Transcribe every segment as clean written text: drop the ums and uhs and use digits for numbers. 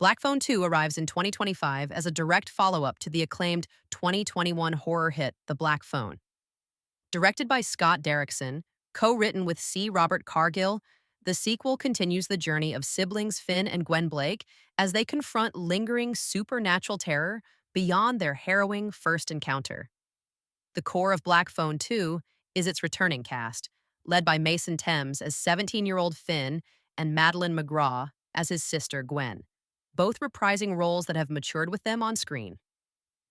Black Phone 2 arrives in 2025 as a direct follow-up to the acclaimed 2021 horror hit The Black Phone. Directed by Scott Derrickson, co-written with C. Robert Cargill, the sequel continues the journey of siblings Finn and Gwen Blake as they confront lingering supernatural terror beyond their harrowing first encounter. The core of Black Phone 2 is its returning cast, led by Mason Thames as 17-year-old Finn and Madeline McGraw as his sister Gwen, both reprising roles that have matured with them on screen.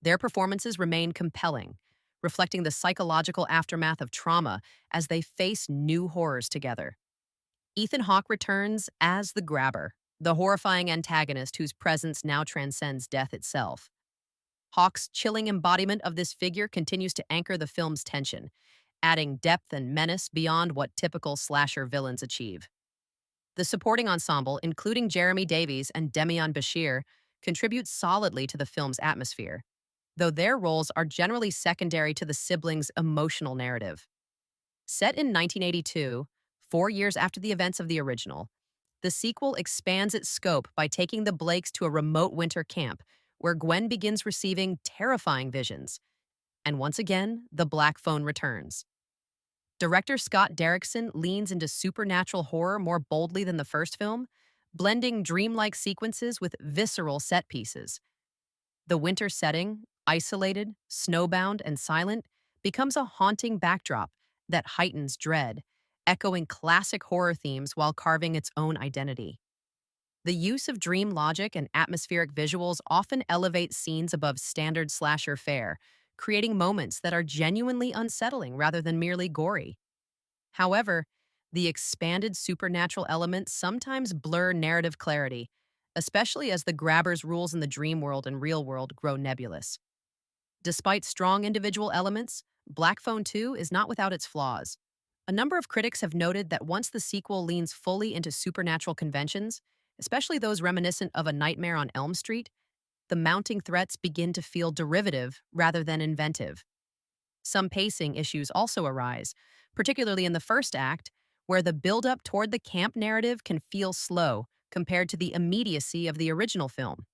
Their performances remain compelling, reflecting the psychological aftermath of trauma as they face new horrors together. Ethan Hawke returns as the Grabber, the horrifying antagonist whose presence now transcends death itself. Hawke's chilling embodiment of this figure continues to anchor the film's tension, adding depth and menace beyond what typical slasher villains achieve. The supporting ensemble, including Jeremy Davies and Demian Bashir, contributes solidly to the film's atmosphere, though their roles are generally secondary to the siblings' emotional narrative. Set in 1982, 4 years after the events of the original, the sequel expands its scope by taking the Blakes to a remote winter camp where Gwen begins receiving terrifying visions. And once again, the Black Phone returns. Director Scott Derrickson leans into supernatural horror more boldly than the first film, blending dreamlike sequences with visceral set pieces. The winter setting, isolated, snowbound, and silent, becomes a haunting backdrop that heightens dread, echoing classic horror themes while carving its own identity. The use of dream logic and atmospheric visuals often elevate scenes above standard slasher fare, creating moments that are genuinely unsettling rather than merely gory. However, the expanded supernatural elements sometimes blur narrative clarity, especially as the Grabber's rules in the dream world and real world grow nebulous. Despite strong individual elements, Black Phone 2 is not without its flaws. A number of critics have noted that once the sequel leans fully into supernatural conventions, especially those reminiscent of A Nightmare on Elm Street, the mounting threats begin to feel derivative rather than inventive. Some pacing issues also arise, particularly in the first act, where the build-up toward the camp narrative can feel slow compared to the immediacy of the original film.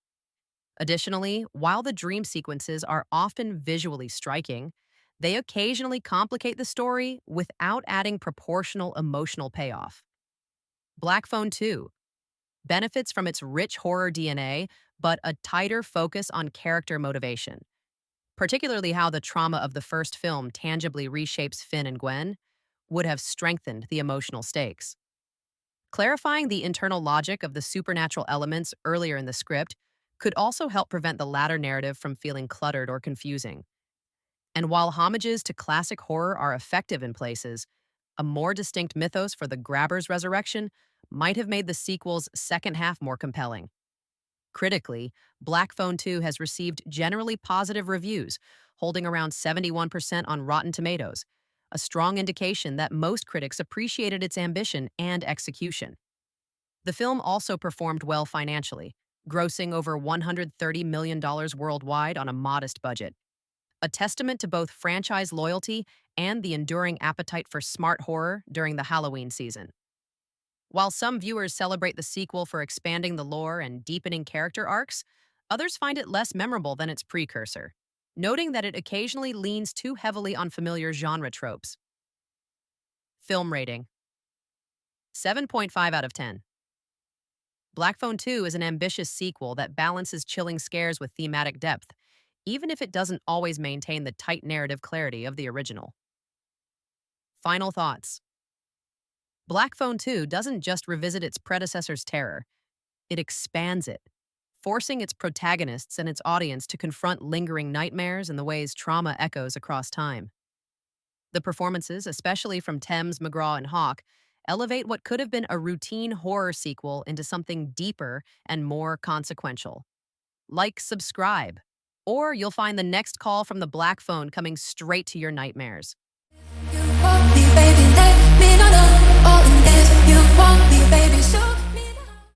Additionally, while the dream sequences are often visually striking, they occasionally complicate the story without adding proportional emotional payoff. Black Phone 2 benefits from its rich horror DNA, but a tighter focus on character motivation, particularly how the trauma of the first film tangibly reshapes Finn and Gwen, would have strengthened the emotional stakes. Clarifying the internal logic of the supernatural elements earlier in the script could also help prevent the latter narrative from feeling cluttered or confusing. And while homages to classic horror are effective in places, a more distinct mythos for the Grabber's resurrection might have made the sequel's second half more compelling. Critically, Black Phone 2 has received generally positive reviews, holding around 71% on Rotten Tomatoes, a strong indication that most critics appreciated its ambition and execution. The film also performed well financially, grossing over $130 million worldwide on a modest budget, a testament to both franchise loyalty and the enduring appetite for smart horror during the Halloween season. While some viewers celebrate the sequel for expanding the lore and deepening character arcs, others find it less memorable than its precursor, noting that it occasionally leans too heavily on familiar genre tropes. Film rating: 7.5 out of 10. Black Phone 2 is an ambitious sequel that balances chilling scares with thematic depth, even if it doesn't always maintain the tight narrative clarity of the original. Final thoughts. Black Phone 2 doesn't just revisit its predecessor's terror, it expands it, forcing its protagonists and its audience to confront lingering nightmares and the ways trauma echoes across time. The performances, especially from Thames, McGraw, and Hawke, elevate what could have been a routine horror sequel into something deeper and more consequential. Like, subscribe, or you'll find the next call from the Black Phone coming straight to your nightmares. You want me, baby, let me know all in this. You want me, baby, show